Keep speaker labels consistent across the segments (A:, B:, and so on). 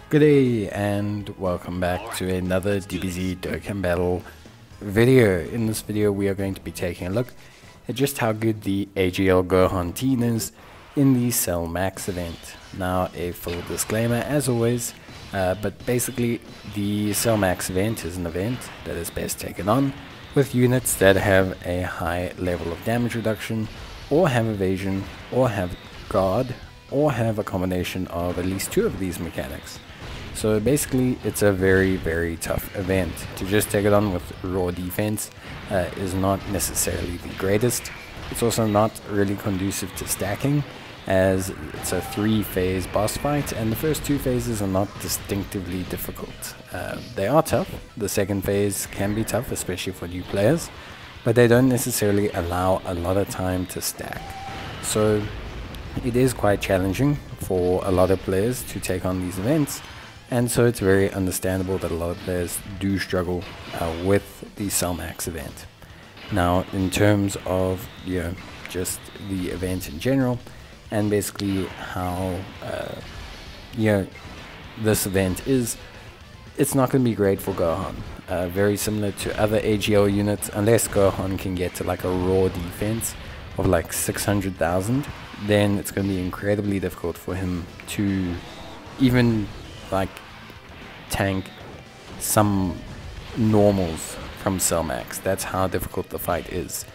A: Good day and welcome back to another Dbz Dokkan battle video. In this video we are going to be taking a look at just how good the AGL Gohan team is in the Cell Max event. Now a full disclaimer as always, but basically the Cell Max event is an event that is best taken on with units that have a high level of damage reduction, or have evasion, or have guard, or have a combination of at least two of these mechanics. So basically it's a very tough event. To just take it on with raw defense is not necessarily the greatest. It's also not really conducive to stacking, as it's a 3-phase boss fight and the first 2 phases are not distinctively difficult. They are tough. The second phase can be tough, especially for new players, but they don't necessarily allow a lot of time to stack. So it is quite challenging for a lot of players to take on these events. And so it's very understandable that a lot of players do struggle with the Cell Max event. Now, in terms of just the event in general, and basically how this event is, it's not going to be great for Gohan. Very similar to other AGL units, unless Gohan can get to like a raw defense of like 600,000, then it's going to be incredibly difficult for him to even like tank some normals from Cell Max. That's how difficult the fight is.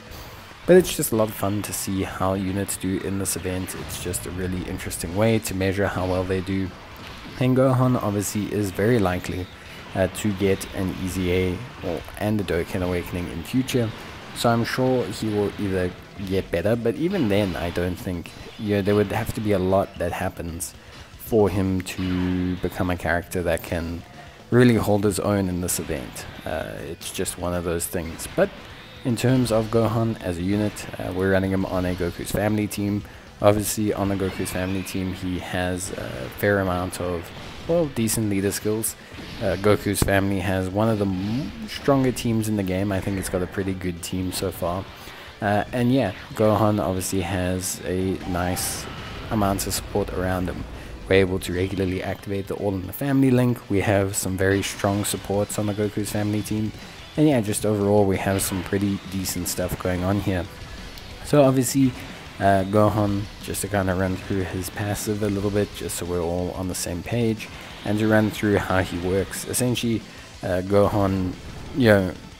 A: But it's just a lot of fun to see how units do in this event. It's just a really interesting way to measure how well they do. And Gohan obviously is very likely to get an EZA and a Dokkan Awakening in future. So I'm sure he will either get better, but even then I don't think there would have to be a lot that happens for him to become a character that can really hold his own in this event. It's just one of those things. But in terms of Gohan as a unit, we're running him on a Goku's family team. Obviously on the Goku's family team he has a fair amount of, well, decent leader skills. Goku's family has one of the stronger teams in the game. I think it's got a pretty good team so far. And yeah, Gohan obviously has a nice amount of support around him. We're able to regularly activate the All in the Family link. We have some very strong supports on the Goku's family team. And yeah, just overall we have some pretty decent stuff going on here. So obviously Gohan, just to kind of run through his passive a little bit, just so we're all on the same page, and to run through how he works. Essentially Gohan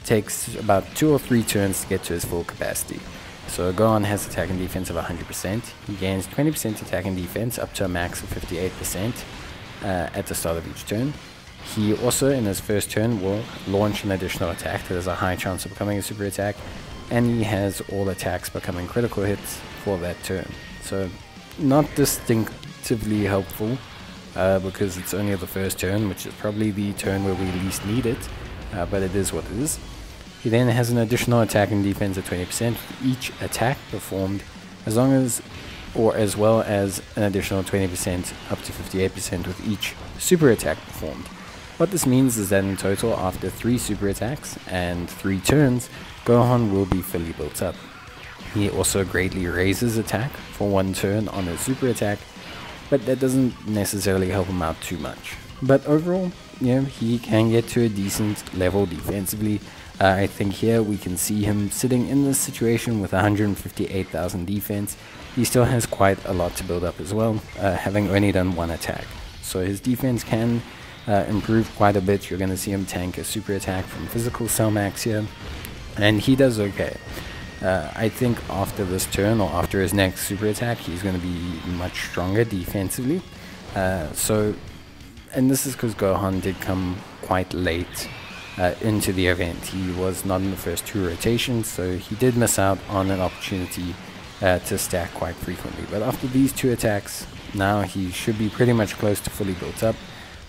A: takes about 2 or 3 turns to get to his full capacity. So Gohan has attack and defense of 100%. He gains 20% attack and defense up to a max of 58% at the start of each turn. He also, in his first turn, will launch an additional attack that has a high chance of becoming a super attack, and he has all attacks becoming critical hits for that turn. So not distinctively helpful because it's only the first turn, which is probably the turn where we least need it, but it is what it is. He then has an additional attack and defense of 20% with each attack performed, as well as an additional 20% up to 58% with each super attack performed. What this means is that in total, after 3 super attacks and 3 turns, Gohan will be fully built up. He also greatly raises attack for 1 turn on his super attack, but that doesn't necessarily help him out too much. But overall, he can get to a decent level defensively. I think here we can see him sitting in this situation with 158,000 defense. He still has quite a lot to build up as well, having only done 1 attack. So his defense can improve quite a bit. You're going to see him tank a super attack from physical Cell Max here, and he does okay. I think after this turn, or after his next super attack, he's going to be much stronger defensively. And this is because Gohan did come quite late into the event. He was not in the first 2 rotations, so he did miss out on an opportunity to stack quite frequently. But after these 2 attacks, now he should be pretty much close to fully built up.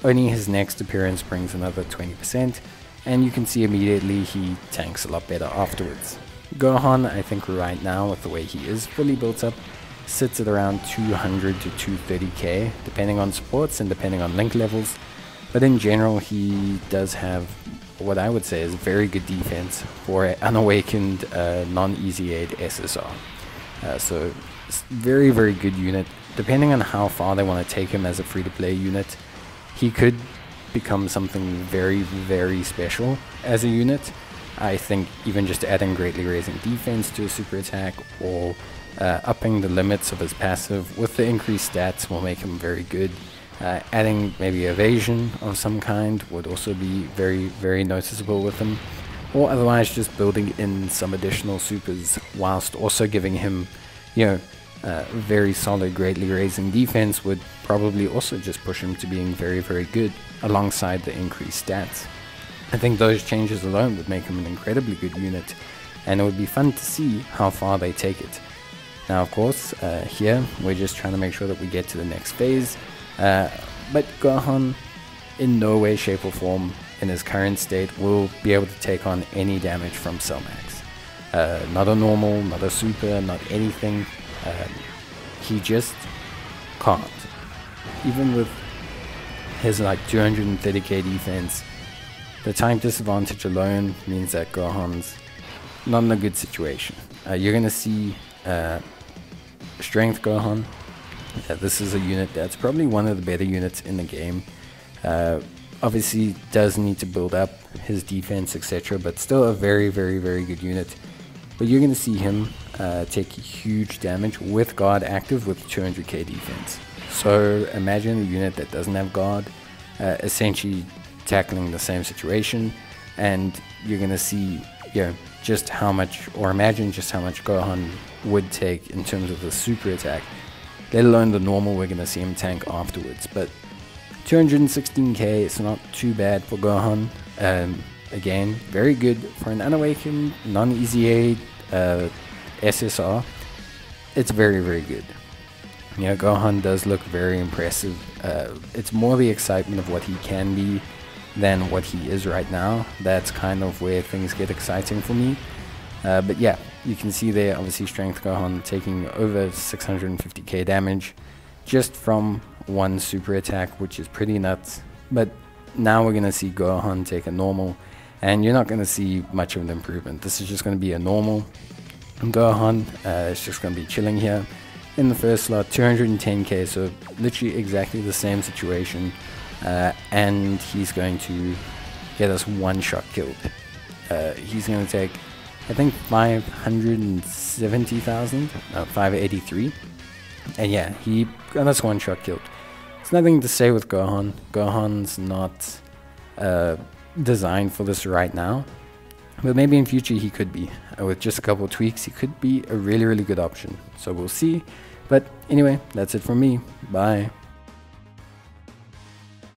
A: Only his next appearance brings another 20%, and you can see immediately he tanks a lot better afterwards. Gohan, I think right now, with the way he is fully built up, sits at around 200 to 230k, depending on supports and depending on link levels. But in general, he does have what I would say is very good defense for an unawakened non-EZA'd SSR. So very good unit. Depending on how far they want to take him as a free-to-play unit, he could become something very, very special as a unit. I think even just adding greatly raising defense to a super attack, or upping the limits of his passive with the increased stats will make him very good. Adding maybe evasion of some kind would also be very, very noticeable with him. Or otherwise just building in some additional supers whilst also giving him, very solid, greatly raising defense would probably also just push him to being very, very good alongside the increased stats. I think those changes alone would make him an incredibly good unit, and it would be fun to see how far they take it. Now, of course, here we're just trying to make sure that we get to the next phase, but Gohan in no way, shape or form in his current state will be able to take on any damage from Cell Max. Not a normal, not a super, not anything. He just can't. Even with his like 230k defense, the time disadvantage alone means that Gohan's not in a good situation. You're going to see Strength Gohan. This is a unit that's probably one of the better units in the game. Obviously does need to build up his defense, etc., but still a very, very, very good unit. But you're going to see him take huge damage with guard active with 200k defense. So imagine a unit that doesn't have guard essentially tackling the same situation, and you're going to see just how much, or imagine just how much Gohan would take in terms of the super attack, let alone the normal we're going to see him tank afterwards. But 216k is not too bad for Gohan. Again, very good for an unawakened, non-EZA SSR. It's very, very good. Gohan does look very impressive. It's more the excitement of what he can be than what he is right now. That's kind of where things get exciting for me. But yeah, you can see there, obviously Strength Gohan taking over 650k damage just from one super attack, which is pretty nuts. But now we're going to see Gohan take a normal, and you're not going to see much of an improvement. This is just going to be a normal Gohan. It's just going to be chilling here in the first slot, 210k, so literally exactly the same situation. And he's going to get us one shot killed. He's going to take, I think, 570,000, 583. And yeah, he got us one shot killed. It's nothing to say with Gohan. Gohan's not designed for this right now, but maybe in future he could be. With just a couple of tweaks, he could be a really, really good option. So we'll see. But anyway, that's it from me. Bye.